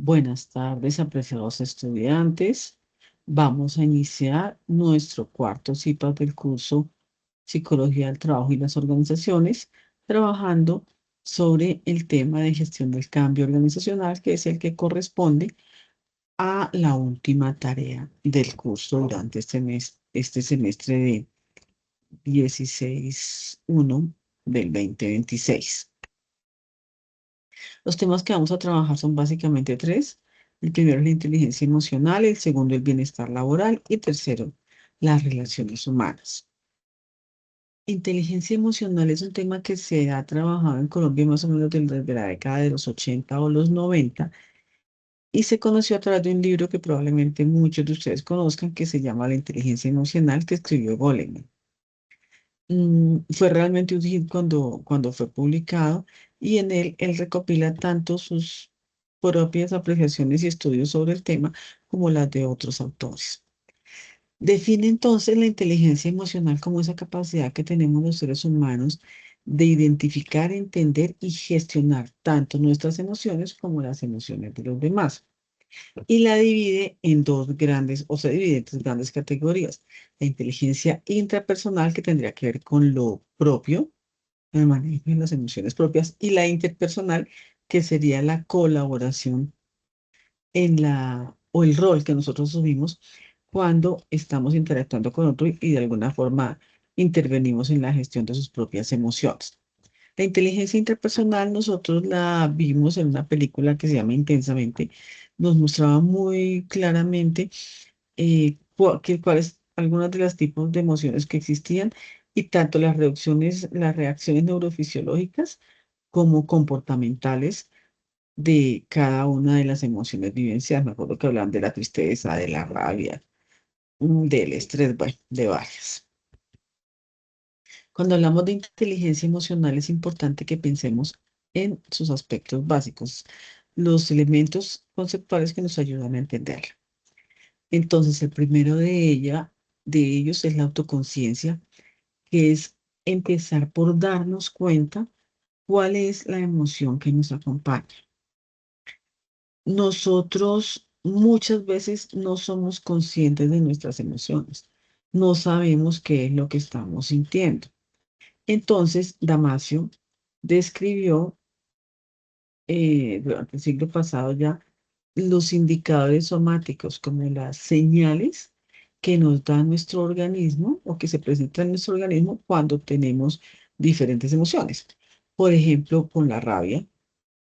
Buenas tardes, apreciados estudiantes. Vamos a iniciar nuestro cuarto ciclo del curso Psicología del Trabajo y las Organizaciones, trabajando sobre el tema de gestión del cambio organizacional, que es el que corresponde a la última tarea del curso durante este semestre de 16-1 del 2026. Los temas que vamos a trabajar son básicamente tres. El primero es la inteligencia emocional, el segundo el bienestar laboral y tercero, las relaciones humanas. Inteligencia emocional es un tema que se ha trabajado en Colombia más o menos desde la década de los 80 o los 90 y se conoció a través de un libro que probablemente muchos de ustedes conozcan que se llama La inteligencia emocional que escribió Goleman. Fue realmente un hit cuando fue publicado y en él recopila tanto sus propias apreciaciones y estudios sobre el tema como las de otros autores. Define entonces la inteligencia emocional como esa capacidad que tenemos los seres humanos de identificar, entender y gestionar tanto nuestras emociones como las emociones de los demás y la divide en dos grandes, o se divide en tres grandes categorías. La inteligencia intrapersonal, que tendría que ver con lo propio, el manejo de las emociones propias, y la interpersonal, que sería la colaboración o el rol que nosotros asumimos cuando estamos interactuando con otro y de alguna forma intervenimos en la gestión de sus propias emociones. La inteligencia interpersonal nosotros la vimos en una película que se llama Intensamente. Nos mostraba muy claramente cuáles algunos de los tipos de emociones que existían y tanto las reacciones neurofisiológicas como comportamentales de cada una de las emociones vivenciadas. Me acuerdo que hablaban de la tristeza, de la rabia, del estrés, bueno, de varias. Cuando hablamos de inteligencia emocional es importante que pensemos en sus aspectos básicos, los elementos conceptuales que nos ayudan a entenderla. Entonces, el primero de ellos es la autoconciencia, que es empezar por darnos cuenta cuál es la emoción que nos acompaña. Nosotros muchas veces no somos conscientes de nuestras emociones, no sabemos qué es lo que estamos sintiendo. Entonces, Damasio describió durante el siglo pasado ya los indicadores somáticos como las señales que nos da nuestro organismo o que se presentan en nuestro organismo cuando tenemos diferentes emociones. Por ejemplo, con la rabia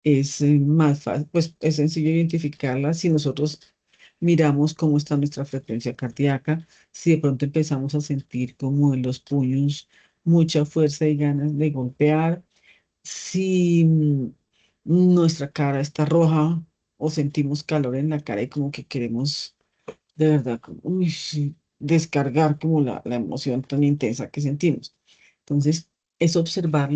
es más fácil, pues es sencillo identificarla si nosotros miramos cómo está nuestra frecuencia cardíaca, si de pronto empezamos a sentir como en los puños mucha fuerza y ganas de golpear, si nuestra cara está roja o sentimos calor en la cara y como que queremos de verdad uy, sí, descargar como la emoción tan intensa que sentimos. Entonces, es observar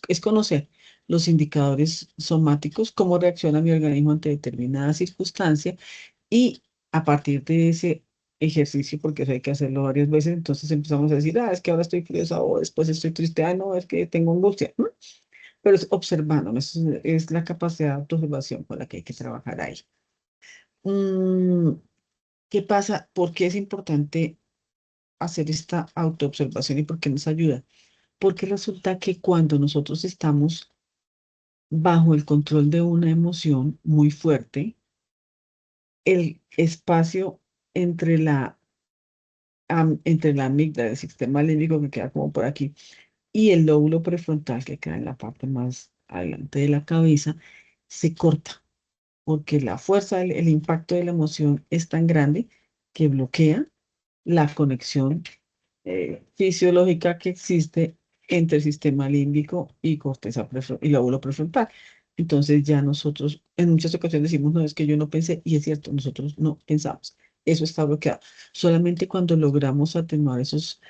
es conocer los indicadores somáticos, cómo reacciona mi organismo ante determinada circunstancia y a partir de ese ejercicio, porque eso hay que hacerlo varias veces, entonces empezamos a decir, es que ahora estoy furiosa o después estoy triste, no, es que tengo angustia. Pero es observando, es la capacidad de autoobservación con la que hay que trabajar ahí. Mm, ¿Qué pasa? ¿Por qué es importante hacer esta autoobservación y por qué nos ayuda? Porque resulta que cuando nosotros estamos bajo el control de una emoción muy fuerte, el espacio entre entre la amígdala, el sistema límbico que queda como por aquí, y el lóbulo prefrontal que queda en la parte más adelante de la cabeza, se corta, porque la fuerza, el impacto de la emoción es tan grande que bloquea la conexión fisiológica que existe entre el sistema límbico y y lóbulo prefrontal. Entonces ya nosotros en muchas ocasiones decimos, no, es que yo no pensé, y es cierto, nosotros no pensamos. Eso está bloqueado. Solamente cuando logramos atenuar esos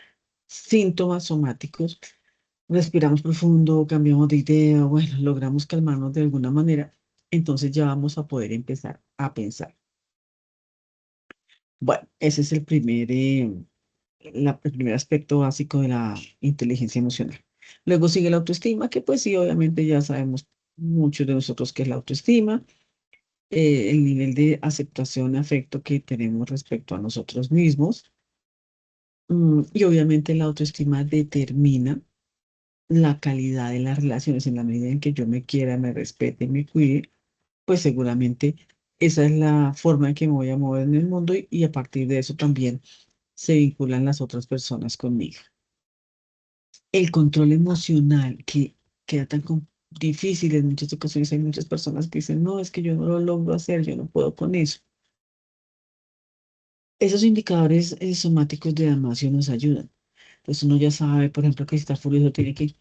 síntomas somáticos, respiramos profundo, cambiamos de idea, bueno, logramos calmarnos de alguna manera, entonces ya vamos a poder empezar a pensar. Bueno, ese es el primer aspecto básico de la inteligencia emocional. Luego sigue la autoestima, que pues sí, obviamente ya sabemos muchos de nosotros qué es la autoestima. el nivel de aceptación, afecto que tenemos respecto a nosotros mismos. Y obviamente la autoestima determina la calidad de las relaciones en la medida en que yo me quiera, me respete y me cuide, pues seguramente esa es la forma en que me voy a mover en el mundo y a partir de eso también se vinculan las otras personas conmigo. El control emocional que queda tan difícil en muchas ocasiones, hay muchas personas que dicen, no, es que yo no lo logro hacer, yo no puedo con eso. Esos indicadores somáticos de Damasio nos ayudan. Entonces uno ya sabe, por ejemplo, que si está furioso tiene que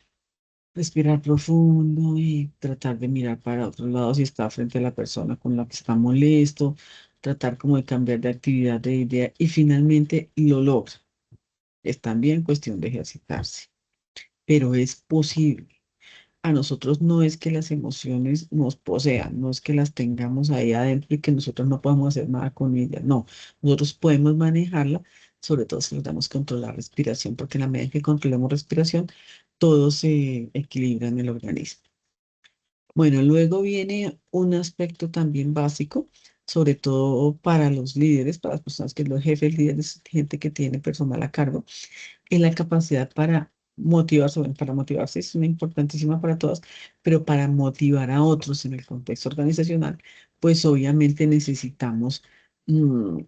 respirar profundo y tratar de mirar para otro lado si está frente a la persona con la que está molesto, tratar como de cambiar de actividad, de idea y finalmente lo logra. Es también cuestión de ejercitarse, pero es posible. A nosotros no es que las emociones nos posean, no es que las tengamos ahí adentro y que nosotros no podamos hacer nada con ellas, no, nosotros podemos manejarla, sobre todo si logramos controlar respiración, porque en la medida que controlemos respiración, todo se equilibra en el organismo. Bueno, luego viene un aspecto también básico, sobre todo para los líderes, para las personas que los jefes, líderes, gente que tiene personal a cargo es la capacidad para motivarse, bueno, para motivarse es una importantísima para todas, pero para motivar a otros en el contexto organizacional, pues obviamente necesitamos mm,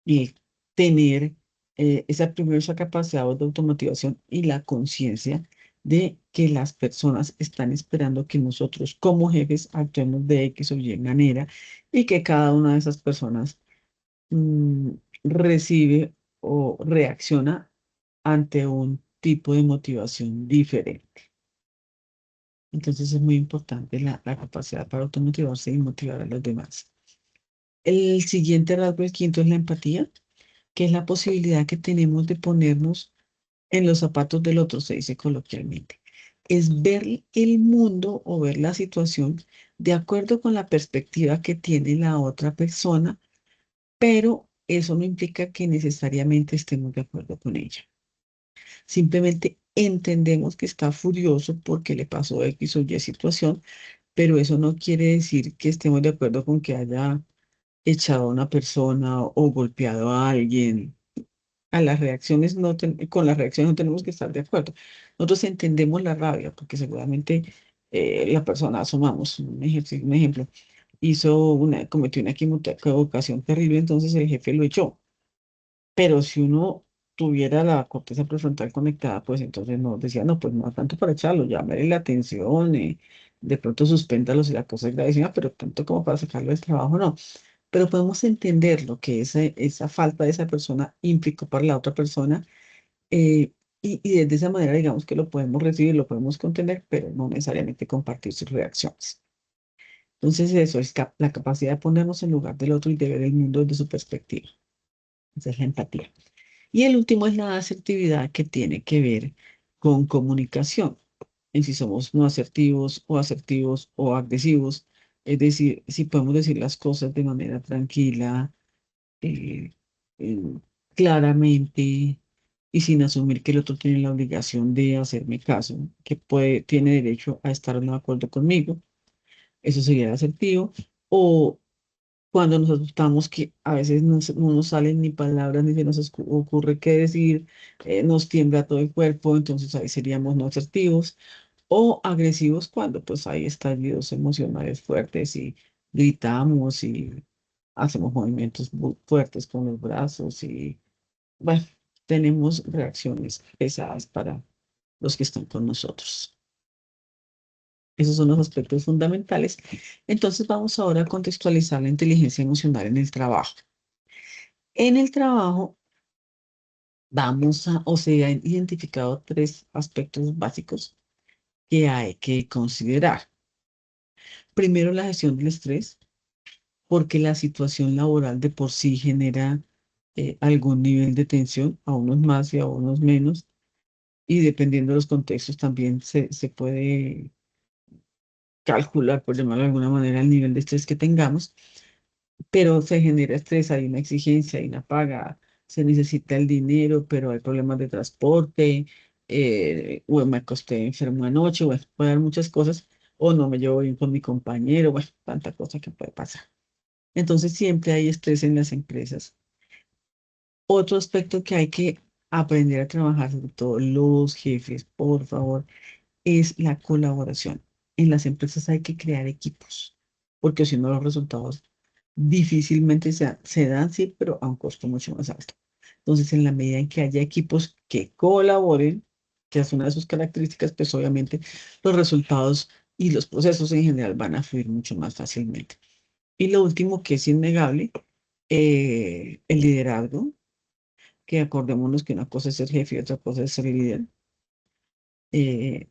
y tener esa capacidad de automotivación y la conciencia de que las personas están esperando que nosotros como jefes actuemos de X o Y manera y que cada una de esas personas mm, recibe o reacciona ante un tipo de motivación diferente. Entonces es muy importante la capacidad para automotivarse y motivar a los demás. El siguiente rasgo, el quinto, es la empatía, que es la posibilidad que tenemos de ponernos en los zapatos del otro, se dice coloquialmente. Es ver el mundo o ver la situación de acuerdo con la perspectiva que tiene la otra persona, pero eso no implica que necesariamente estemos de acuerdo con ella. Simplemente entendemos que está furioso porque le pasó X o Y situación, pero eso no quiere decir que estemos de acuerdo con que haya echado a una persona o golpeado a alguien. A las reacciones con las reacciones no tenemos que estar de acuerdo. Nosotros entendemos la rabia porque seguramente la persona, asumamos un ejemplo, cometió una equivocación terrible, entonces el jefe lo echó. Pero si uno tuviera la corteza prefrontal conectada, pues entonces no decía, no, pues no tanto para echarlo, llámale la atención, de pronto suspéndalo si la cosa es gravísima, pero tanto como para sacarlo del trabajo, no. Pero podemos entender lo que esa falta de esa persona implicó para la otra persona y desde esa manera, digamos que lo podemos recibir, lo podemos contener, pero no necesariamente compartir sus reacciones. Entonces eso es la capacidad de ponernos en lugar del otro y de ver el mundo desde su perspectiva. Esa es la empatía. Y el último es la asertividad que tiene que ver con comunicación, en si somos no asertivos o agresivos, es decir, si podemos decir las cosas de manera tranquila, eh, eh, claramente y sin asumir que el otro tiene la obligación de hacerme caso, que tiene derecho a estar no de acuerdo conmigo, eso sería el asertivo, o cuando nos asustamos que a veces no nos salen ni palabras ni se nos ocurre qué decir, nos tiembla todo el cuerpo, entonces ahí seríamos no asertivos o agresivos cuando pues hay estallidos emocionales fuertes y gritamos y hacemos movimientos muy fuertes con los brazos y bueno, tenemos reacciones pesadas para los que están con nosotros. Esos son los aspectos fundamentales. Entonces vamos ahora a contextualizar la inteligencia emocional en el trabajo. En el trabajo o se han identificado tres aspectos básicos que hay que considerar. Primero, la gestión del estrés, porque la situación laboral de por sí genera algún nivel de tensión, a unos más y a unos menos, y dependiendo de los contextos también se puede calcular, por llamarlo de alguna manera, el nivel de estrés que tengamos. Pero se genera estrés, hay una exigencia, hay una paga, se necesita el dinero, pero hay problemas de transporte, o me acosté enfermo anoche, bueno, puede haber muchas cosas, o no me llevo bien con mi compañero, bueno, tanta cosa que puede pasar. Entonces siempre hay estrés en las empresas. Otro aspecto que hay que aprender a trabajar, sobre todo los jefes, por favor, es la colaboración. En las empresas hay que crear equipos, porque si no los resultados difícilmente se dan, sí, pero a un costo mucho más alto. Entonces, en la medida en que haya equipos que colaboren, que es una de sus características, pues obviamente los resultados y los procesos en general van a fluir mucho más fácilmente. Y lo último que es innegable, el liderazgo, que acordémonos que una cosa es ser jefe y otra cosa es ser líder.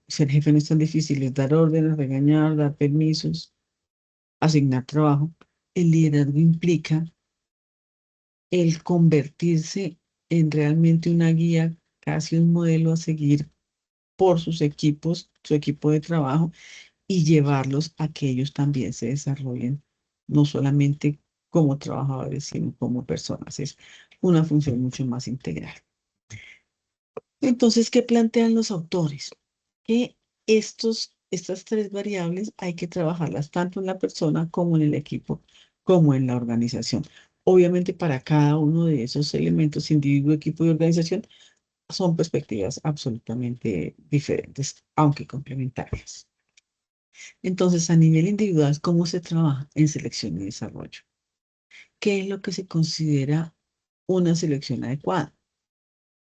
Ser jefe no es tan difícil, es dar órdenes, regañar, dar permisos, asignar trabajo. El liderazgo implica el convertirse en realmente una guía, casi un modelo a seguir por sus equipos, su equipo de trabajo, y llevarlos a que ellos también se desarrollen, no solamente como trabajadores, sino como personas. Es una función mucho más integral. Entonces, ¿qué plantean los autores? Que estas tres variables hay que trabajarlas tanto en la persona como en el equipo, como en la organización. Obviamente, para cada uno de esos elementos, individuo, equipo y organización, son perspectivas absolutamente diferentes, aunque complementarias. Entonces, a nivel individual, ¿cómo se trabaja en selección y desarrollo? ¿Qué es lo que se considera una selección adecuada?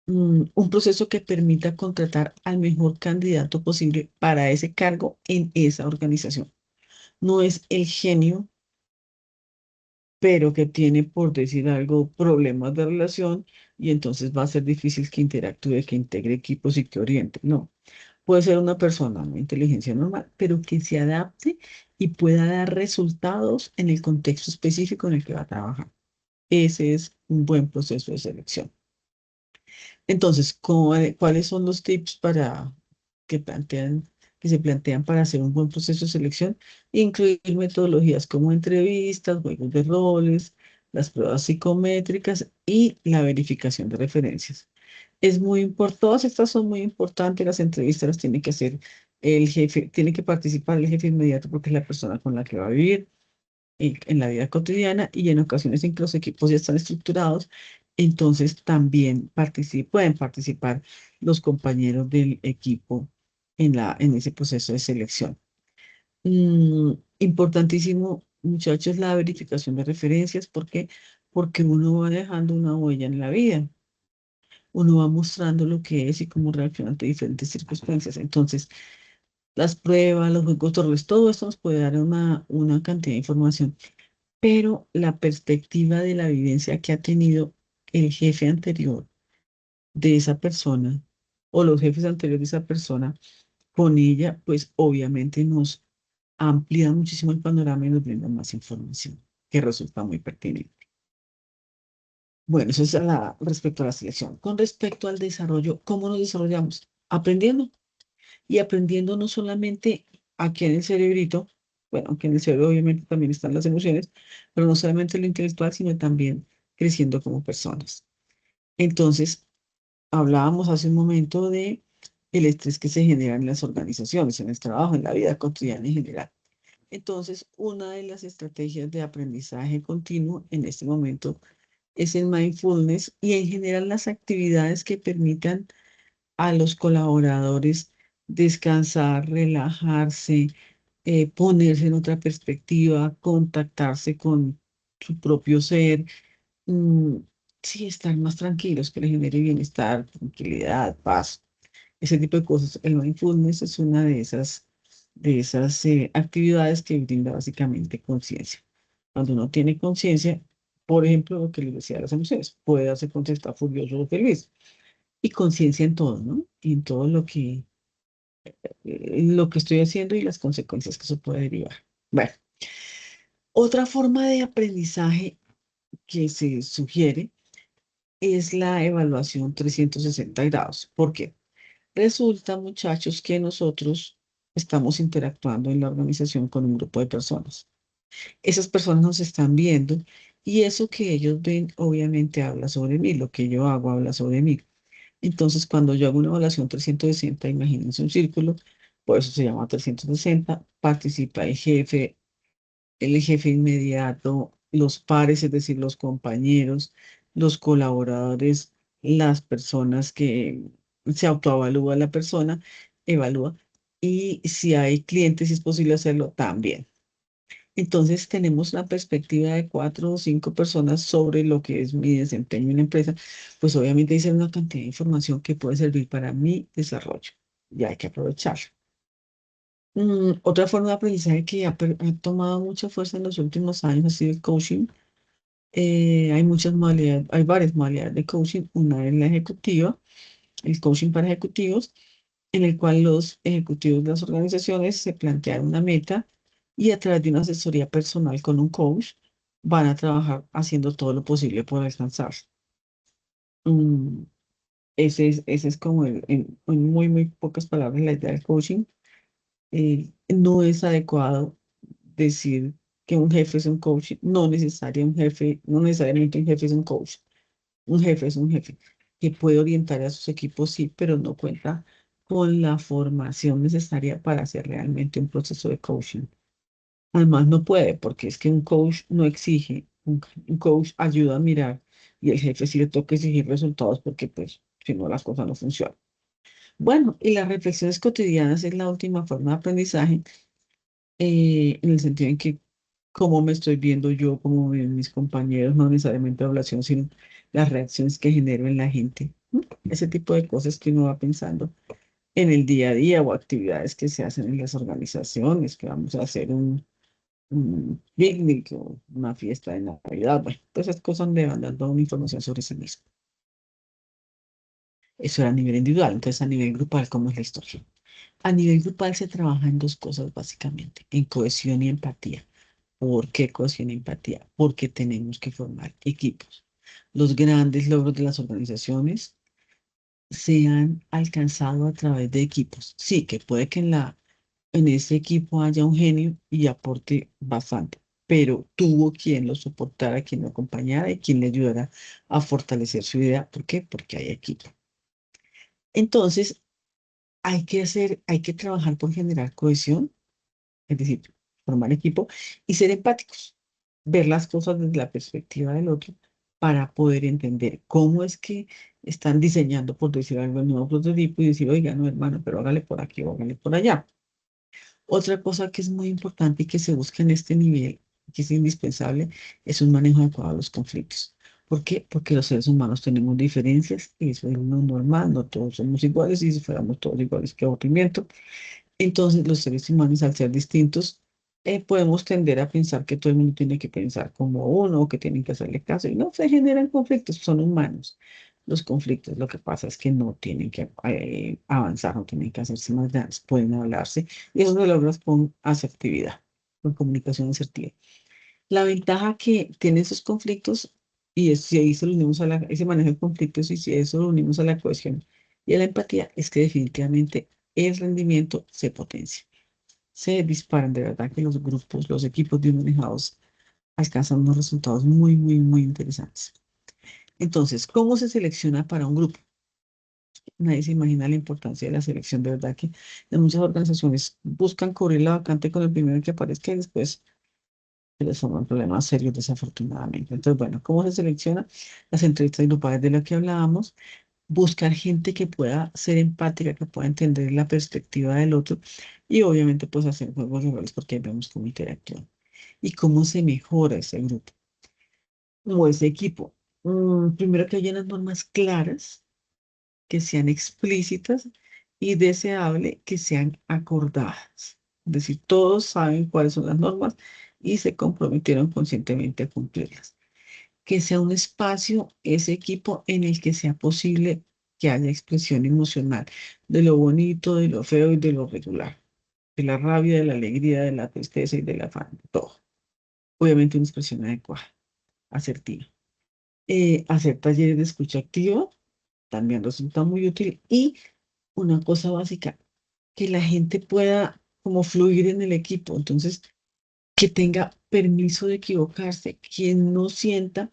Un proceso que permita contratar al mejor candidato posible para ese cargo en esa organización. No es el genio, pero que tiene, por decir algo, problemas de relación y entonces va a ser difícil que interactúe, que integre equipos y que oriente. No, puede ser una persona, una inteligencia normal, pero que se adapte y pueda dar resultados en el contexto específico en el que va a trabajar. Ese es un buen proceso de selección. Entonces, ¿cuáles son los tips que se plantean para hacer un buen proceso de selección? Incluir metodologías como entrevistas, juegos de roles, las pruebas psicométricas y la verificación de referencias. Es muy importante, todas estas son muy importantes, las entrevistas las tiene que hacer el jefe, tiene que participar el jefe inmediato porque es la persona con la que va a vivir en la vida cotidiana y en ocasiones en que los equipos ya están estructurados, entonces también pueden participar los compañeros del equipo en ese proceso de selección. Importantísimo, muchachos, la verificación de referencias, ¿por qué? Porque uno va dejando una huella en la vida, uno va mostrando lo que es y cómo reacciona ante diferentes circunstancias. Entonces, las pruebas, los juegos de roles, todo esto nos puede dar una cantidad de información, pero la perspectiva de la vivencia que ha tenido el jefe anterior de esa persona o los jefes anteriores de esa persona con ella, pues obviamente nos amplía muchísimo el panorama y nos brinda más información que resulta muy pertinente. Bueno, eso es respecto a la selección. Con respecto al desarrollo, ¿cómo nos desarrollamos? Aprendiendo. Y aprendiendo no solamente aquí en el cerebrito, bueno, aunque en el cerebro obviamente también están las emociones, pero no solamente lo intelectual, sino también creciendo como personas. Entonces, hablábamos hace un momento de el estrés que se genera en las organizaciones, en el trabajo, en la vida cotidiana en general. Entonces, una de las estrategias de aprendizaje continuo en este momento es el mindfulness y en general las actividades que permitan a los colaboradores descansar, relajarse, ponerse en otra perspectiva, contactarse con su propio ser, mm, sí, estar más tranquilos, que les genere bienestar, tranquilidad, paz, ese tipo de cosas. El mindfulness es una de esas actividades que brinda básicamente conciencia. Cuando uno tiene conciencia, por ejemplo, lo que les decía de las emociones, puede darse cuenta si está furioso o feliz y conciencia en todo, ¿no? En todo lo que estoy haciendo y las consecuencias que eso puede derivar. Bueno, otra forma de aprendizaje que se sugiere es la evaluación 360 grados. ¿Por qué? Resulta, muchachos, que nosotros estamos interactuando en la organización con un grupo de personas. Esas personas nos están viendo y eso que ellos ven obviamente habla sobre mí, lo que yo hago habla sobre mí. Entonces, cuando yo hago una evaluación 360, imagínense un círculo, por eso se llama 360. Participa el jefe inmediato, los pares, es decir, los compañeros, los colaboradores, las personas que se autoevalúa la persona, evalúa, y si hay clientes, si es posible hacerlo, también. Entonces tenemos una perspectiva de 4 o 5 personas sobre lo que es mi desempeño en la empresa, pues obviamente dice una cantidad de información que puede servir para mi desarrollo y hay que aprovecharlo. Otra forma de aprendizaje que ha tomado mucha fuerza en los últimos años ha sido el coaching. Hay muchas modalidades, hay varias modalidades de coaching. Una es la ejecutiva, el coaching para ejecutivos, en el cual los ejecutivos de las organizaciones se plantean una meta y a través de una asesoría personal con un coach van a trabajar haciendo todo lo posible por alcanzar. Mm, ese es como en muy, muy pocas palabras la idea del coaching. No es adecuado decir que un jefe es un coach. No necesariamente un jefe es un coach. Un jefe es un jefe que puede orientar a sus equipos, sí, pero no cuenta con la formación necesaria para hacer realmente un proceso de coaching. Además, no puede, porque es que un coach no exige, un coach ayuda a mirar y el jefe sí le toca exigir resultados porque, pues, si no, las cosas no funcionan. Bueno, y las reflexiones cotidianas es la última forma de aprendizaje, en el sentido en que cómo me estoy viendo yo, cómo me ven mis compañeros, no necesariamente la evaluación, sino las reacciones que genero en la gente. Ese tipo de cosas que uno va pensando en el día a día o actividades que se hacen en las organizaciones, que vamos a hacer un picnic o una fiesta de Navidad. Bueno, todas esas cosas me van dando una información sobre sí mismo. Eso era a nivel individual. Entonces, a nivel grupal, ¿cómo es la historia? A nivel grupal se trabaja en dos cosas básicamente, en cohesión y empatía. ¿Por qué cohesión y empatía? Porque tenemos que formar equipos. Los grandes logros de las organizaciones se han alcanzado a través de equipos. Sí, que puede que en ese equipo haya un genio y aporte bastante, pero tuvo quien lo soportara, quien lo acompañara y quien le ayudara a fortalecer su idea. ¿Por qué? Porque hay equipo. Entonces, hay que trabajar por generar cohesión, es decir, formar equipo y ser empáticos, ver las cosas desde la perspectiva del otro para poder entender cómo es que están diseñando, por decir algo, el nuevo prototipo y decir, oiga, no, hermano, pero hágale por aquí o hágale por allá. Otra cosa que es muy importante y que se busca en este nivel, que es indispensable, es un manejo adecuado de los conflictos. ¿Por qué? Porque los seres humanos tenemos diferencias y eso es lo normal, no todos somos iguales y si fuéramos todos iguales, qué aburrimiento. Entonces, los seres humanos, al ser distintos, podemos tender a pensar que todo el mundo tiene que pensar como uno, o que tienen que hacerle caso, y no se generan conflictos, son humanos. Los conflictos, lo que pasa es que no tienen que avanzar, no tienen que hacerse más grandes, pueden hablarse, y eso se logra con asertividad, con comunicación asertiva. La ventaja que tienen esos conflictos, y si ahí se lo unimos a ese manejo de conflictos, y si eso lo unimos a la cohesión y a la empatía, es que definitivamente el rendimiento se potencia. Se disparan de verdad que los grupos, los equipos bien manejados alcanzan unos resultados muy, muy, muy interesantes. Entonces, ¿cómo se selecciona para un grupo? Nadie se imagina la importancia de la selección, de verdad que en muchas organizaciones buscan cubrir la vacante con el primero que aparezca y después se les forman problemas serios desafortunadamente. Entonces, bueno, ¿cómo se selecciona? Las entrevistas grupales de las que hablábamos, buscar gente que pueda ser empática, que pueda entender la perspectiva del otro y obviamente pues hacer juegos de roles porque ahí vemos cómo interactúan y cómo se mejora ese grupo o ese equipo. Primero que haya unas normas claras, que sean explícitas y deseable que sean acordadas. Es decir, todos saben cuáles son las normas y se comprometieron conscientemente a cumplirlas. Que sea un espacio, ese equipo, en el que sea posible que haya expresión emocional de lo bonito, de lo feo y de lo regular, de la rabia, de la alegría, de la tristeza y del afán, de todo. Obviamente una expresión adecuada, asertiva. Hacer talleres de escucha activa también resulta muy útil y una cosa básica, que la gente pueda como fluir en el equipo, entonces que tenga permiso de equivocarse, quien no sienta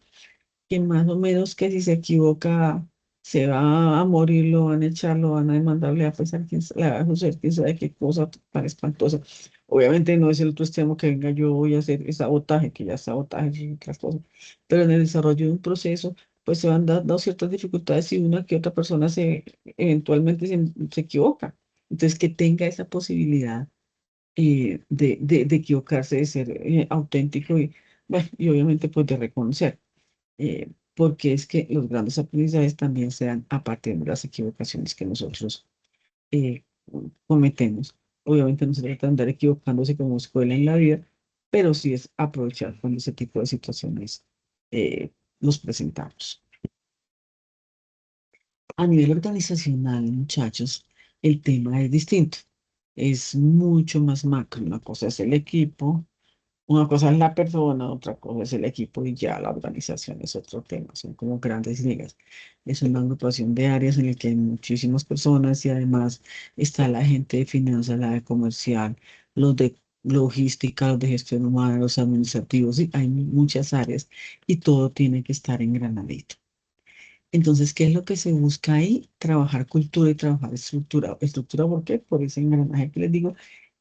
que más o menos que si se equivoca se va a morir, lo van a echar, lo van a demandar, le va a pasar, le va a suceder quién sabe qué cosa tan espantosa. Obviamente no es el otro extremo que venga yo voy a hacer sabotaje, que ya es sabotaje y otras cosas, pero en el desarrollo de un proceso, pues se van dando ciertas dificultades y una que otra persona eventualmente se equivoca. Entonces, que tenga esa posibilidad de equivocarse, de ser auténtico y, bueno, y obviamente pues de reconocer, porque es que los grandes aprendizajes también se dan a partir de las equivocaciones que nosotros eh, cometemos. Obviamente no se trata de andar equivocándose como escuela en la vida, pero sí es aprovechar cuando ese tipo de situaciones nos presentamos. A nivel organizacional, muchachos, el tema es distinto. Es mucho más macro. Una cosa es el equipo. Una cosa es la persona, otra cosa es el equipo y ya la organización es otro tema, son como grandes ligas. Es una agrupación de áreas en la que hay muchísimas personas y además está la gente de finanzas, la de comercial, los de logística, los de gestión humana, los administrativos, y hay muchas áreas y todo tiene que estar engranadito. Entonces, ¿qué es lo que se busca ahí? Trabajar cultura y trabajar estructura. ¿Estructura por qué? Por ese engranaje que les digo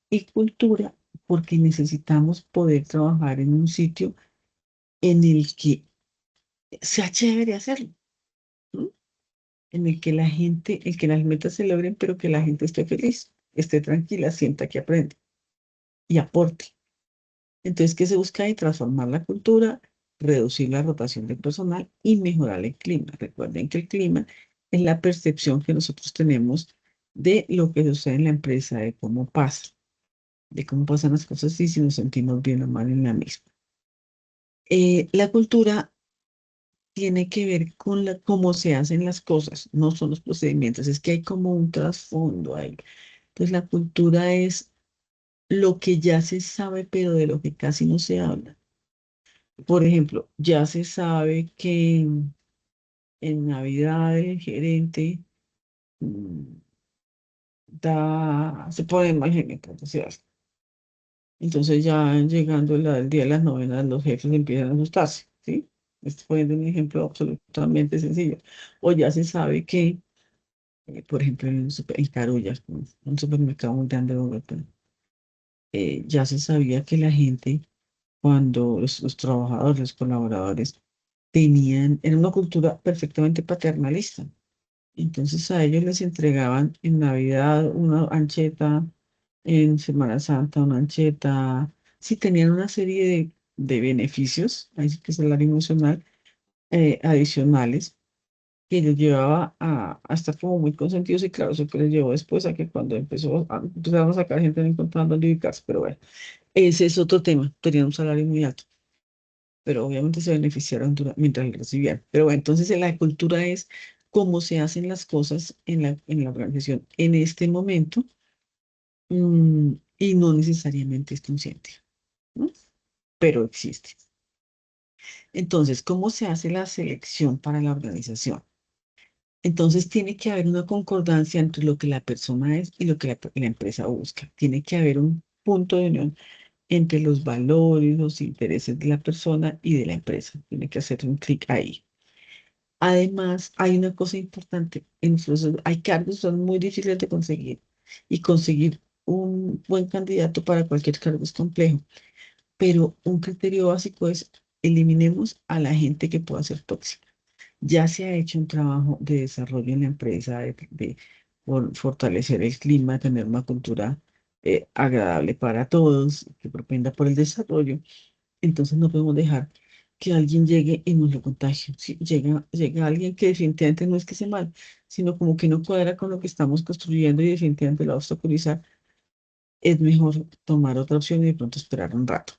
y cultura, porque necesitamos poder trabajar en un sitio en el que sea chévere hacerlo, ¿no? En el que la gente, el que las metas se logren, pero que la gente esté feliz, esté tranquila, sienta que aprende y aporte. Entonces, ¿qué se busca ahí? Transformar la cultura, reducir la rotación de personal y mejorar el clima. Recuerden que el clima es la percepción que nosotros tenemos de lo que sucede en la empresa, de cómo pasan las cosas y si nos sentimos bien o mal en la misma. La cultura tiene que ver con cómo se hacen las cosas, no son los procedimientos, es que hay como un trasfondo ahí. Entonces la cultura es lo que ya se sabe, pero de lo que casi no se habla. Por ejemplo, ya se sabe que en Navidad el gerente mm, se pone mal genio, por decir algo. Entonces ya llegando el día de las novenas, los jefes empiezan a asustarse, ¿sí? Estoy poniendo un ejemplo absolutamente sencillo. O ya se sabe que, por ejemplo, en Carulla, un supermercado muy grande de Bogotá, ya se sabía que la gente, cuando los trabajadores, los colaboradores, era una cultura perfectamente paternalista. Entonces a ellos les entregaban en Navidad una ancheta, en Semana Santa una ancheta. Sí, tenían una serie de beneficios, ahí sí que salario emocional, adicionales, que les llevaba a estar como muy consentidos y claro, eso que les llevó después a que cuando empezaron a sacar gente no encontraban dónde ubicarse, pero bueno, ese es otro tema, tenían un salario muy alto, pero obviamente se beneficiaron mientras lo recibían. Pero bueno, entonces la cultura es cómo se hacen las cosas en la organización en este momento y no necesariamente es consciente, ¿no? Pero existe. Entonces, ¿cómo se hace la selección para la organización? Entonces, tiene que haber una concordancia entre lo que la persona es y lo que la empresa busca. Tiene que haber un punto de unión entre los valores, los intereses de la persona y de la empresa. Tiene que hacer un clic ahí. Además, hay una cosa importante, hay cargos que son muy difíciles de conseguir y conseguir un buen candidato para cualquier cargo es complejo, pero un criterio básico es eliminemos a la gente que pueda ser tóxica. Ya se ha hecho un trabajo de desarrollo en la empresa, por fortalecer el clima, tener una cultura agradable para todos, que propenda por el desarrollo. Entonces no podemos dejar que alguien llegue y nos lo contagie. Si llega alguien que definitivamente no es que sea mal, sino como que no cuadra con lo que estamos construyendo y definitivamente lo va a obstaculizar, es mejor tomar otra opción y de pronto esperar un rato.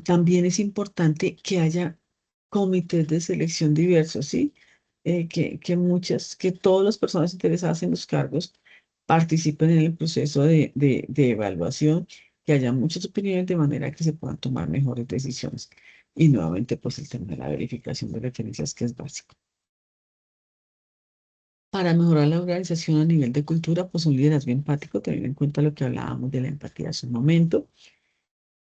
También es importante que haya comités de selección diversos, ¿sí? Que todas las personas interesadas en los cargos participen en el proceso de evaluación, que haya muchas opiniones de manera que se puedan tomar mejores decisiones. Y nuevamente, pues el tema de la verificación de referencias, que es básico. Para mejorar la organización a nivel de cultura, pues un liderazgo empático, teniendo en cuenta lo que hablábamos de la empatía hace un momento.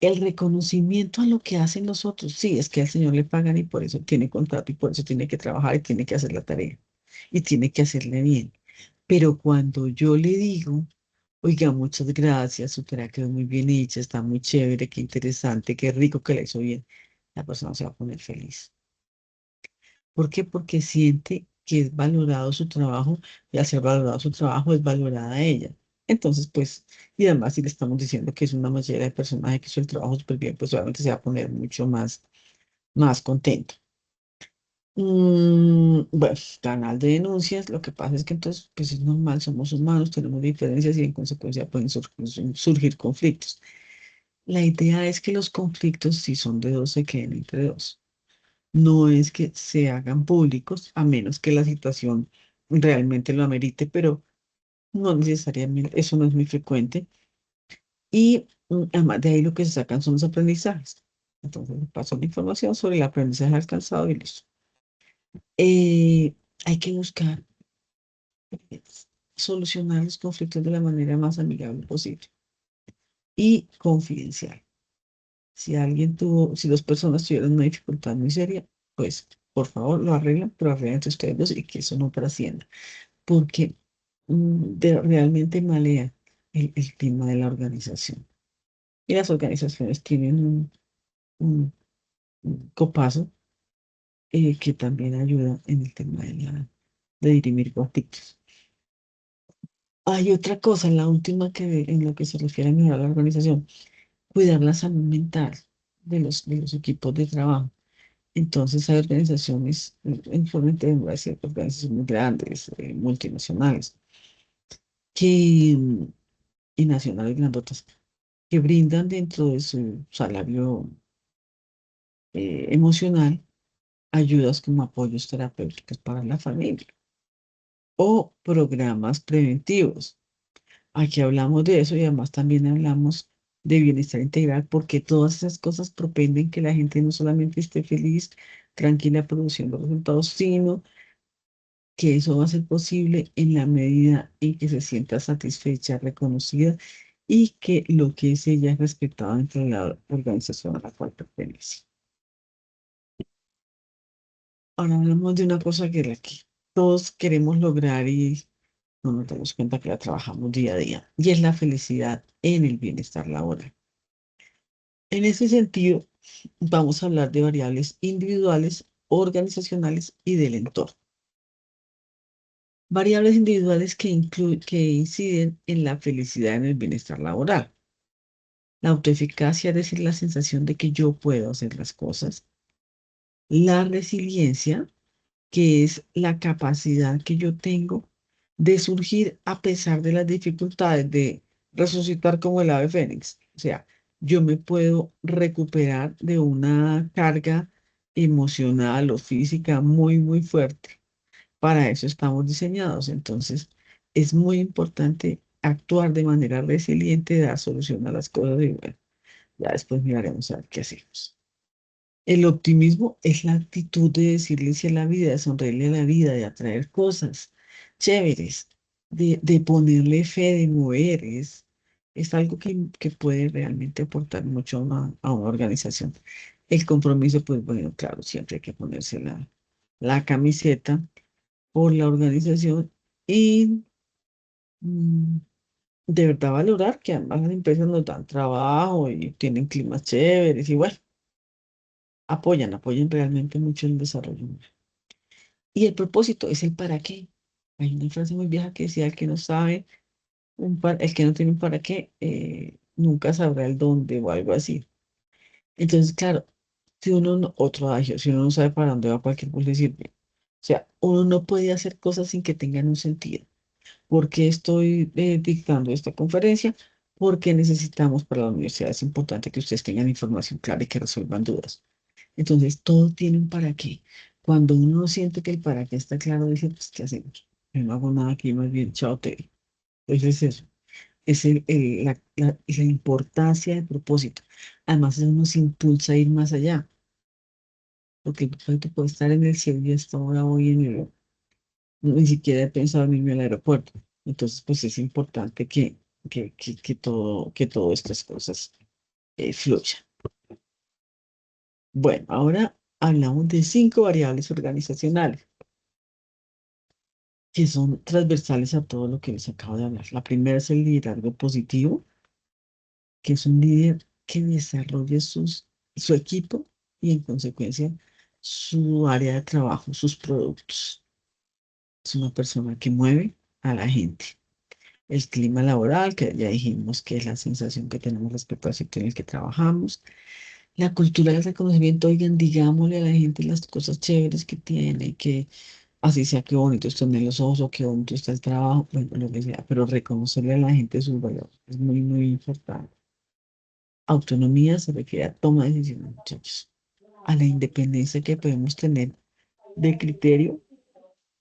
El reconocimiento a lo que hacen los otros. Sí, es que al Señor le pagan y por eso tiene contrato y por eso tiene que trabajar y tiene que hacer la tarea y tiene que hacerle bien. Pero cuando yo le digo, oiga, muchas gracias, su tarea quedó muy bien hecha, está muy chévere, qué interesante, qué rico que la hizo bien, la persona se va a poner feliz. ¿Por qué? Porque siente que es valorado su trabajo y al ser valorado su trabajo es valorada ella. Entonces, pues, y además si le estamos diciendo que es una mayoría de personaje que hizo el trabajo súper bien, pues obviamente se va a poner mucho más contento. Bueno, canal de denuncias, lo que pasa es que entonces, pues es normal, somos humanos, tenemos diferencias y en consecuencia pueden surgir conflictos. La idea es que los conflictos, si son de dos, se queden entre dos. No es que se hagan públicos, a menos que la situación realmente lo amerite, pero no necesariamente, eso no es muy frecuente. Y además de ahí lo que se sacan son los aprendizajes. Entonces, paso la información sobre el aprendizaje alcanzado y listo. Eh, Hay que buscar eh, solucionar los conflictos de la manera más amigable posible y confidencial. Si dos personas tuvieron una dificultad muy seria, pues por favor lo arreglan, pero arreglen entre ustedes dos y que eso no trascienda, porque realmente malea el clima de la organización. Y las organizaciones tienen un copazo que también ayuda en el tema de dirimir conflictos. Hay otra cosa, la última en lo que se refiere a mejorar la organización, cuidar la salud mental de los equipos de trabajo. Entonces hay organizaciones, informalmente voy a decir, organizaciones grandes, multinacionales, que, y nacionales grandotas, que brindan dentro de su salario emocional ayudas como apoyos terapéuticos para la familia o programas preventivos. Aquí hablamos de eso y además también hablamos de bienestar integral porque todas esas cosas propenden que la gente no solamente esté feliz, tranquila produciendo resultados, sino que eso va a ser posible en la medida en que se sienta satisfecha, reconocida y que lo que es ella es respetado dentro de la organización a la cual pertenece. Ahora hablamos de una cosa que la que todos queremos lograr y no nos damos cuenta que la trabajamos día a día, y es la felicidad en el bienestar laboral. En ese sentido, vamos a hablar de variables individuales, organizacionales y del entorno. Variables individuales que inciden en la felicidad en el bienestar laboral. La autoeficacia, es decir, la sensación de que yo puedo hacer las cosas. La resiliencia, que es la capacidad que yo tengo de surgir a pesar de las dificultades, de resucitar como el ave fénix. O sea, yo me puedo recuperar de una carga emocional o física muy, muy fuerte. Para eso estamos diseñados. Entonces, es muy importante actuar de manera resiliente, dar solución a las cosas y bueno, ya después miraremos a ver qué hacemos. El optimismo es la actitud de decirle sí a la vida, de sonreírle a la vida, de atraer cosas chéveres, de ponerle fe, de mover. Es algo que puede realmente aportar mucho a una organización. El compromiso, pues bueno, claro, siempre hay que ponerse la camiseta por la organización y mm, de verdad valorar que ambas las empresas nos dan trabajo y tienen climas chéveres y bueno, apoyan realmente mucho el desarrollo humano. Y el propósito es el para qué. Hay una frase muy vieja que decía, el que no sabe, el que no tiene un para qué, nunca sabrá el dónde o algo así. Entonces, claro, si uno no, otro adagio, si uno no sabe para dónde va, cualquier cosa le sirve. O sea, uno no puede hacer cosas sin que tengan un sentido. ¿Por qué estoy dictando esta conferencia? Porque necesitamos para la universidad, es importante que ustedes tengan información clara y que resuelvan dudas. Entonces, todo tiene un para qué. Cuando uno siente que el para qué está claro, dice, pues, ¿qué hacemos? Yo no hago nada aquí, más bien, chao, te. Entonces, eso es la importancia del propósito. Además, eso nos impulsa a ir más allá, porque tú puedes estar en el cielo y hasta ahora voy ni siquiera he pensado en irme al aeropuerto. Entonces, pues es importante que todo estas cosas. fluya. Bueno, ahora hablamos de 5 variables organizacionales que son transversales a todo lo que les acabo de hablar. La primera es el liderazgo positivo, que es un líder que desarrolle su equipo y en consecuencia su área de trabajo, sus productos. Es una persona que mueve a la gente. El clima laboral, que ya dijimos que es la sensación que tenemos respecto al sector en el que trabajamos. La cultura del reconocimiento, oigan, digámosle a la gente las cosas chéveres que tiene, que así sea que bonito está en los ojos o que bonito está el trabajo, bueno, lo que sea, pero reconocerle a la gente sus valores es muy, muy importante. Autonomía se refiere a toma de decisiones, muchachos, a la independencia que podemos tener de criterio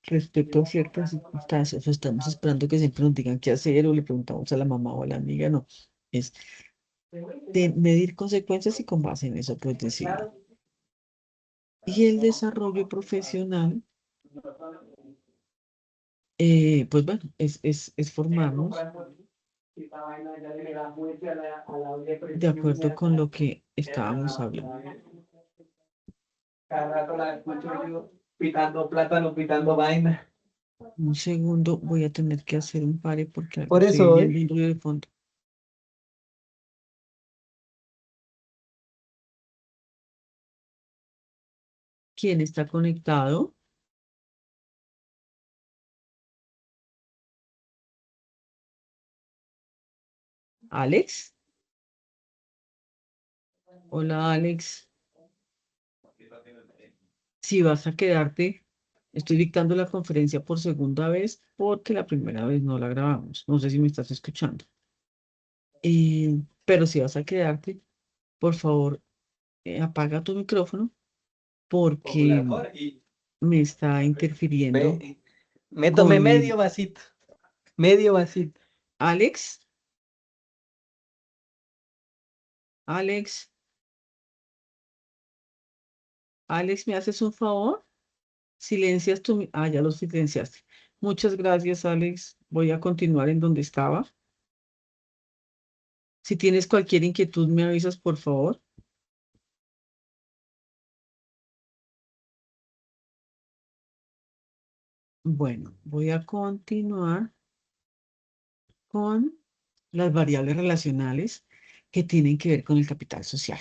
respecto a ciertas circunstancias. O estamos esperando que siempre nos digan qué hacer o le preguntamos a la mamá o a la amiga, no. Es de medir consecuencias y con base en eso, pues decidir. Y el desarrollo profesional, pues bueno, es formarnos de acuerdo con lo que estábamos hablando. Cada rato la escucho yo pitando plátano, pitando vaina. Un segundo, voy a tener que hacer un pare porque algo Por estoy eso oyendo hoy, un ruido de fondo. ¿Quién está conectado? ¿Alex? Hola, Alex. Si vas a quedarte, estoy dictando la conferencia por segunda vez porque la primera vez no la grabamos. No sé si me estás escuchando. Pero si vas a quedarte, por favor, apaga tu micrófono porque popular, y me está interfiriendo ve, me tomé con el medio vasito. Alex. Alex, Alex, ¿me haces un favor? Silencias Ah, ya lo silenciaste. Muchas gracias, Alex. Voy a continuar en donde estaba. Si tienes cualquier inquietud, me avisas, por favor. Bueno, voy a continuar con las variables relacionales que tienen que ver con el capital social.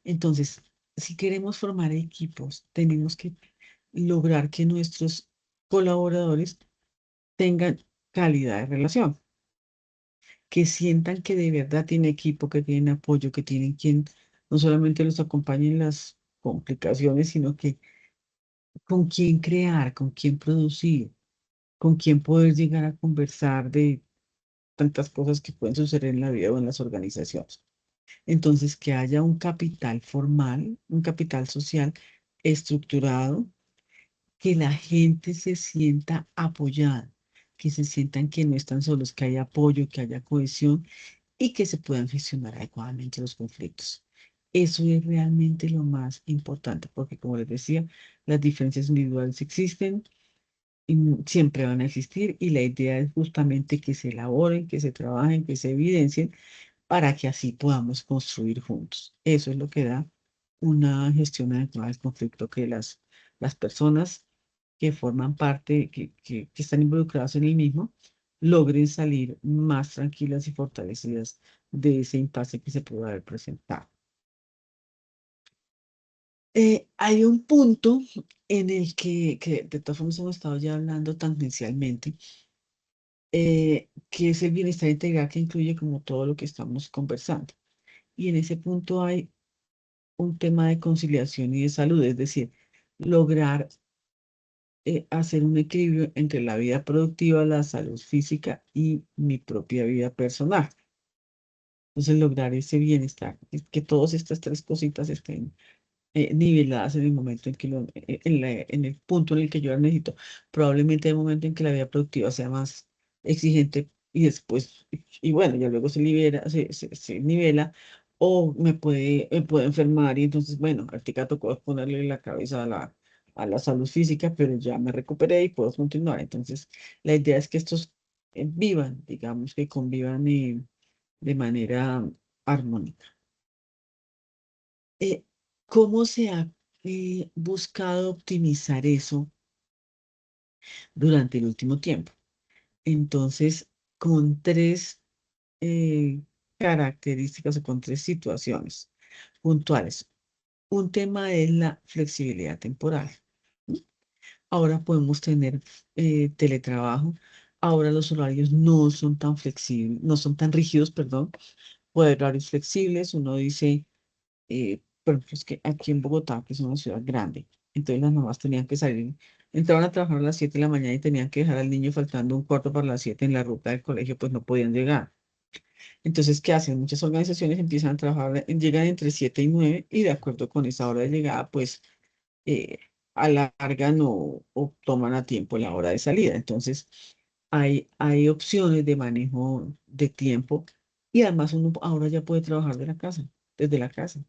Entonces, si queremos formar equipos, tenemos que lograr que nuestros colaboradores tengan calidad de relación, que sientan que de verdad tienen equipo, que tienen apoyo, que tienen quien no solamente los acompañe en las complicaciones, sino que con quién crear, con quién producir, con quién poder llegar a conversar de tantas cosas que pueden suceder en la vida o en las organizaciones. Entonces, que haya un capital formal, un capital social estructurado, que la gente se sienta apoyada, que se sientan que no están solos, que haya apoyo, que haya cohesión y que se puedan gestionar adecuadamente los conflictos. Eso es realmente lo más importante, porque como les decía, las diferencias individuales existen y siempre van a existir y la idea es justamente que se elaboren, que se trabajen, que se evidencien para que así podamos construir juntos. Eso es lo que da una gestión adecuada del conflicto, que las personas que forman parte, que están involucradas en el mismo, logren salir más tranquilas y fortalecidas de ese impasse que se pudo haber presentado. Hay un punto en el que de todas formas hemos estado ya hablando tangencialmente, que es el bienestar integral que incluye como todo lo que estamos conversando. Y en ese punto hay un tema de conciliación y de salud, es decir, lograr hacer un equilibrio entre la vida productiva, la salud física y mi propia vida personal. Entonces, lograr ese bienestar, que todas estas tres cositas estén niveladas en el momento en que en el punto en el que yo las necesito. Probablemente hay un momento en que la vida productiva sea más exigente y después, y bueno, ya luego se libera, se nivela, o me puede enfermar y entonces, bueno, ahorita tocó ponerle la cabeza a la salud física, pero ya me recuperé y puedo continuar. Entonces, la idea es que estos vivan, digamos, que convivan de manera armónica. Eh, ¿Cómo se ha buscado optimizar eso durante el último tiempo? Entonces, con tres eh, características o con tres situaciones puntuales. Un tema es la flexibilidad temporal. ¿Sí? Ahora podemos tener teletrabajo. Ahora los horarios no son tan flexibles, no son tan rígidos, perdón. Puede haber horarios flexibles. Uno dice, por ejemplo, es que aquí en Bogotá, que es una ciudad grande, entonces las mamás tenían que salir, entraban a trabajar a las 7 de la mañana y tenían que dejar al niño faltando un cuarto para las 7 en la ruta del colegio, pues no podían llegar. Entonces, ¿qué hacen? Muchas organizaciones empiezan a trabajar, llegan entre 7 y 9 y de acuerdo con esa hora de llegada, pues eh, alargan o toman a tiempo la hora de salida. Entonces, hay opciones de manejo de tiempo y además uno ahora ya puede trabajar de la casa, desde la casa.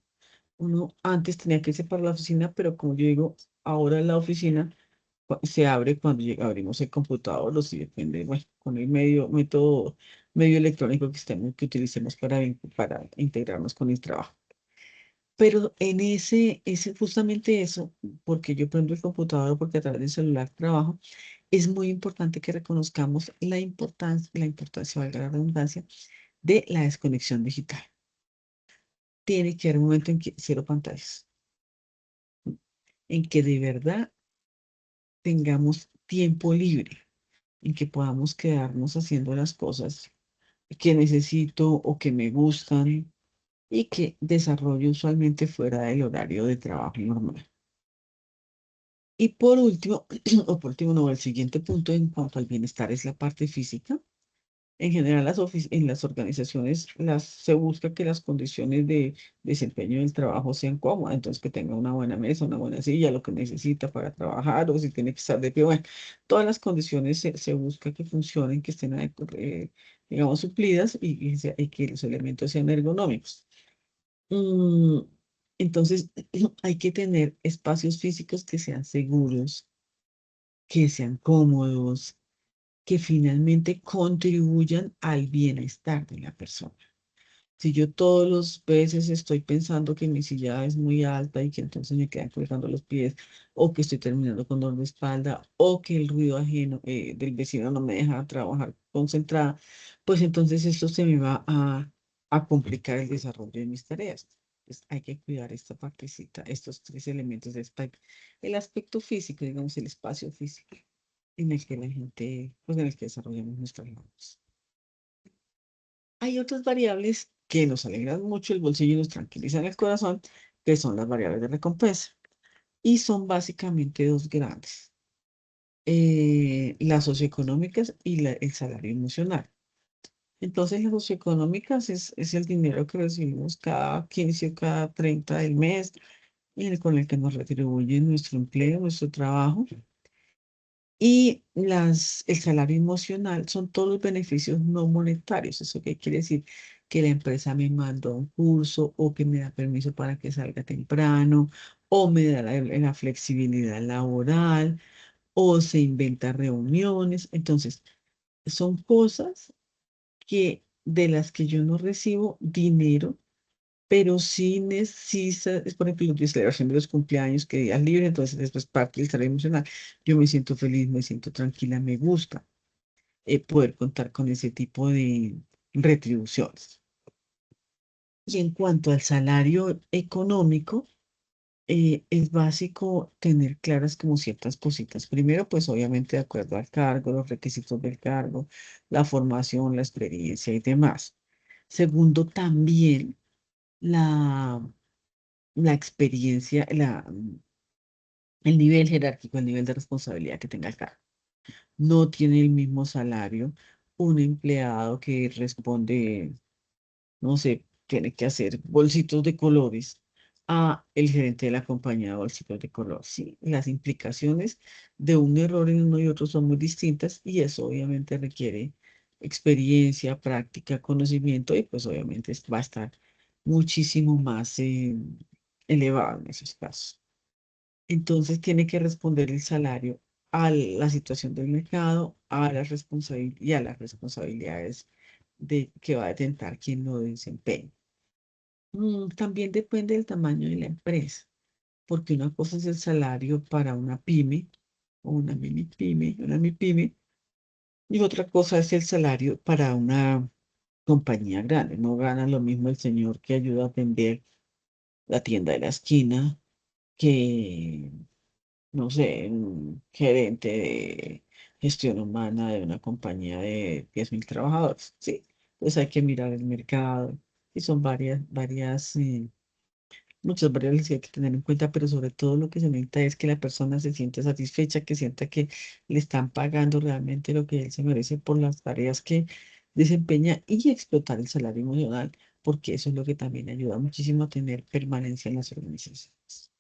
Uno antes tenía que irse para la oficina, pero como yo digo, ahora la oficina se abre cuando abrimos el computador, o si depende, bueno, con el medio electrónico que utilicemos para integrarnos con el trabajo. Pero en justamente eso, porque yo prendo el computador, porque a través del celular trabajo, es muy importante que reconozcamos la importancia, valga la redundancia, de la desconexión digital. Tiene que haber un momento en que cero pantallas, en que de verdad tengamos tiempo libre, en que podamos quedarnos haciendo las cosas que necesito o que me gustan y que desarrollo usualmente fuera del horario de trabajo normal. Y por último, o por último, no, el siguiente punto en cuanto al bienestar es la parte física. En general, en las organizaciones se busca que las condiciones de desempeño del trabajo sean cómodas, entonces que tenga una buena mesa, una buena silla, lo que necesita para trabajar o si tiene que estar de pie. Bueno, todas las condiciones se busca que funcionen, que estén, digamos, suplidas y que los elementos sean ergonómicos. Mm, entonces, hay que tener espacios físicos que sean seguros, que sean cómodos, que finalmente contribuyan al bienestar de la persona. Si yo todos los veces estoy pensando que mi silla es muy alta y que entonces me quedan colgando los pies, o que estoy terminando con dolor de espalda, o que el ruido ajeno del vecino no me deja trabajar concentrada, pues entonces esto se me va a complicar el desarrollo de mis tareas. Pues hay que cuidar esta partecita, estos tres elementos de aspecto. El aspecto físico, digamos, el espacio físico en el que la gente, pues en el que desarrollamos nuestras labores. Hay otras variables que nos alegran mucho el bolsillo y nos tranquilizan el corazón, que son las variables de recompensa. Y son básicamente dos grandes, las socioeconómicas y el salario emocional. Entonces, las socioeconómicas es el dinero que recibimos cada 15 o cada 30 del mes, con el que nos retribuyen nuestro empleo, nuestro trabajo. Y el salario emocional son todos los beneficios no monetarios. ¿Eso qué quiere decir? Que la empresa me mandó a un curso o que me da permiso para que salga temprano o me da la flexibilidad laboral o se inventa reuniones. Entonces, son cosas de las que yo no recibo dinero, pero sí necesita, es por ejemplo, la celebración de los cumpleaños, que días libres, entonces después parte del salario emocional. Yo me siento feliz, me siento tranquila, me gusta poder contar con ese tipo de retribuciones. Y en cuanto al salario económico, es básico tener claras como ciertas cositas. Primero, pues obviamente de acuerdo al cargo, los requisitos del cargo, la formación, la experiencia y demás. Segundo, también la, la experiencia, el nivel jerárquico, el nivel de responsabilidad que tenga el cargo. No tiene el mismo salario un empleado que responde, no sé, tiene que hacer bolsitos de colores a el gerente de la compañía de bolsitos de color. Sí, las implicaciones de un error en uno y otro son muy distintas y eso obviamente requiere experiencia, práctica, conocimiento y pues obviamente va a estar muchísimo más elevado en esos casos. Entonces tiene que responder el salario a la situación del mercado, y a las responsabilidades que va a detentar quien lo desempeñe. También depende del tamaño de la empresa, porque una cosa es el salario para una pyme o una mini pyme, una mi pyme, y otra cosa es el salario para una compañía grande. No gana lo mismo el señor que ayuda a atender la tienda de la esquina que, no sé, un gerente de gestión humana de una compañía de 10.000 trabajadores. Sí, pues hay que mirar el mercado y son muchas variables que hay que tener en cuenta, pero sobre todo lo que se necesita es que la persona se sienta satisfecha, que sienta que le están pagando realmente lo que él se merece por las tareas que desempeña y explotar el salario emocional, porque eso es lo que también ayuda muchísimo a tener permanencia en las organizaciones.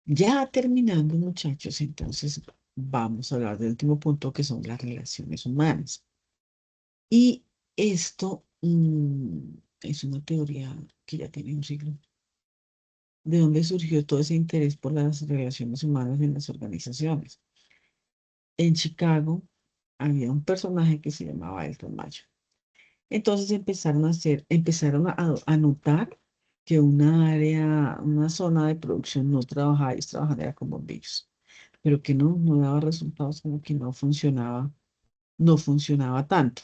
Ya terminando, muchachos, entonces vamos a hablar del último punto que son las relaciones humanas. Y esto es una teoría que ya tiene un siglo. ¿De dónde surgió todo ese interés por las relaciones humanas en las organizaciones? En Chicago había un personaje que se llamaba Elton Mayo. Entonces empezaron a notar que una área, una zona de producción no trabajaba, ellos trabajaban era con bombillos, pero que no daba resultados, como que no funcionaba tanto.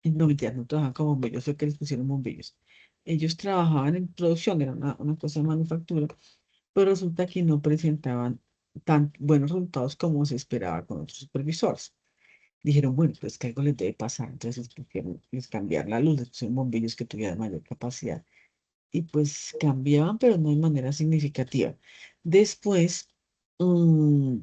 No, mentiras, no trabajaban con bombillos, fue que les pusieron bombillos. Ellos trabajaban en producción, era una cosa de manufactura, pero resulta que no presentaban tan buenos resultados como se esperaba con otros supervisores. Dijeron, bueno, pues que algo les debe pasar, entonces escogieron les cambiar la luz, les pusieron bombillos que tuvieran mayor capacidad. Y pues cambiaban, pero no de manera significativa. Después, mm,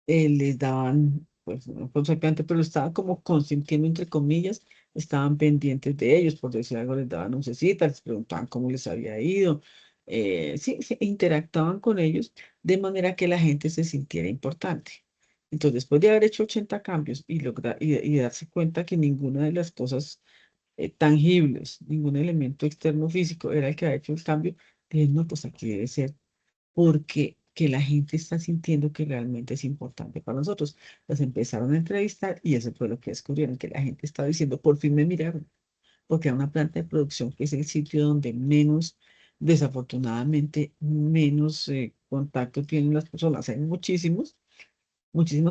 les daban, pues no consecuente, pero estaban como consintiendo, entre comillas, estaban pendientes de ellos, por decir algo, les daban oncecitas, les preguntaban cómo les había ido, sí, sí, interactuaban con ellos de manera que la gente se sintiera importante. Entonces, después de haber hecho 80 cambios y darse cuenta que ninguna de las cosas tangibles, ningún elemento externo físico era el que ha hecho el cambio, dije, no, pues aquí debe ser porque que la gente está sintiendo que realmente es importante para nosotros. Los empezaron a entrevistar y eso fue lo que descubrieron, que la gente estaba diciendo, por fin me miraron, porque era una planta de producción que es el sitio donde menos, desafortunadamente, menos contacto tienen las personas. Hay muchísimas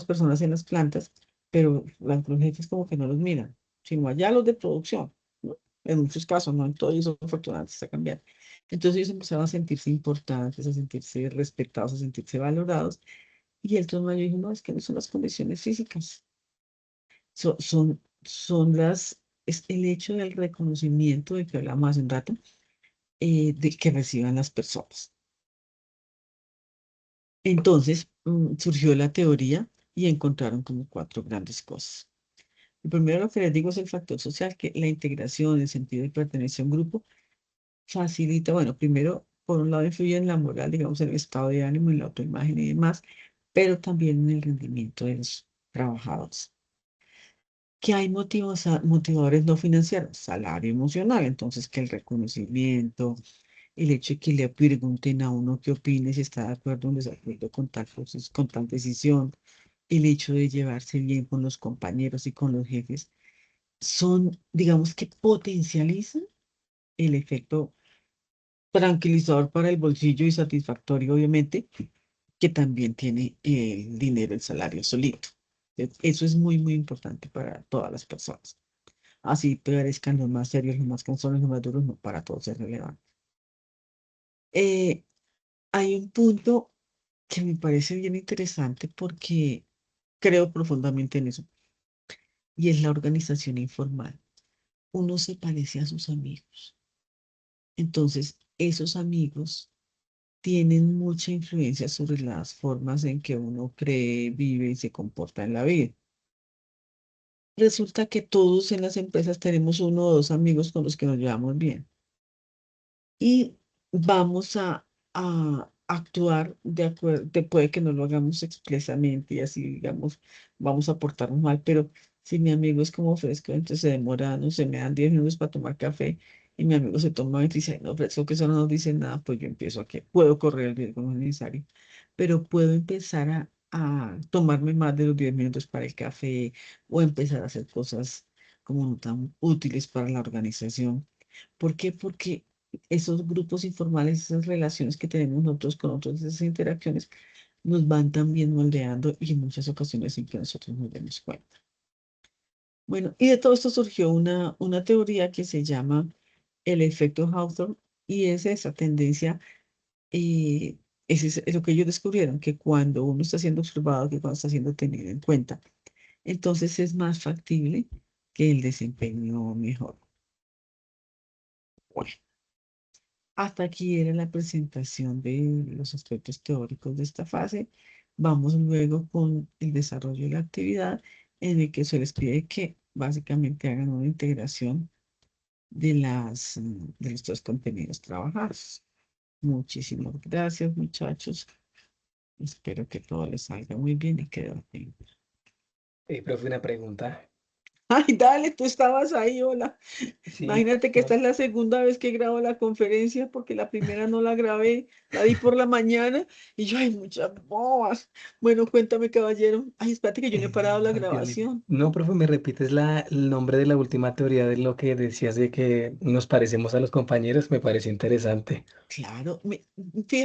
personas en las plantas, pero los jefes como que no los miran, sino allá los de producción, ¿no? En muchos casos, no en todos, y eso afortunadamente está cambiando. Entonces ellos empezaron a sentirse importantes, a sentirse respetados, a sentirse valorados, y el Mayo dijo, no, es que no son las condiciones físicas, es el hecho del reconocimiento de que hablamos hace un rato, de que reciban las personas. Entonces, surgió la teoría y encontraron como cuatro grandes cosas. Lo primero, lo que les digo, es el factor social, que la integración, el sentido de pertenencia a un grupo, facilita, bueno, primero, por un lado, influye en la moral, digamos, en el estado de ánimo, en la autoimagen y demás, pero también en el rendimiento de los trabajadores. Que hay motivadores no financieros, salario emocional, entonces que el reconocimiento, el hecho de que le pregunten a uno qué opine, si está de acuerdo o en desacuerdo con con tal decisión, el hecho de llevarse bien con los compañeros y con los jefes son, digamos que potencializan el efecto tranquilizador para el bolsillo y satisfactorio, obviamente, que también tiene el dinero, el salario solito. Eso es muy, muy importante para todas las personas. Así parezcan los más serios, los más cansones, los más duros, no, para todos es relevante. Eh, Hay un punto que me parece bien interesante porque creo profundamente en eso, y es la organización informal. Uno se parece a sus amigos. Entonces, esos amigos tienen mucha influencia sobre las formas en que uno cree, vive y se comporta en la vida. Resulta que todos en las empresas tenemos uno o dos amigos con los que nos llevamos bien y vamos a actuar de acuerdo, puede que no lo hagamos expresamente y así, digamos, vamos a portarnos mal, pero si mi amigo es como fresco, entonces se demora, no sé, me dan 10 minutos para tomar café y mi amigo se toma 20 y dice, "Ay, no, fresco, que eso no nos dice nada, pues yo empiezo a que puedo correr el riesgo no es necesario, pero puedo empezar a tomarme más de los 10 minutos para el café o empezar a hacer cosas como no tan útiles para la organización ¿Por qué? Porque esos grupos informales, esas relaciones que tenemos nosotros con otros, esas interacciones, nos van también moldeando y en muchas ocasiones sin que nosotros nos demos cuenta. Bueno, y de todo esto surgió una teoría que se llama el efecto Hawthorne y es esa tendencia, eh, es lo que ellos descubrieron, que cuando uno está siendo observado, que cuando está siendo tenido en cuenta, entonces es más factible que el desempeño mejor. Bueno, hasta aquí era la presentación de los aspectos teóricos de esta fase. Vamos luego con el desarrollo de la actividad en el que se les pide que básicamente hagan una integración de los tres contenidos trabajados. Muchísimas gracias, muchachos. Espero que todo les salga muy bien y quede bien. Profe, una pregunta. Ay, dale, tú estabas ahí, hola. Sí, Imagínate que esta no. es la segunda vez que grabo la conferencia porque la primera no la grabé, la di por la mañana y yo, ay, muchas bobas. Bueno, cuéntame, caballero. Ay, espérate que yo no he parado la Ay, Dios mío. grabación. No, profe, ¿me repites el nombre de la última teoría de lo que decías de que nos parecemos a los compañeros? Me pareció interesante. Claro, fíjate.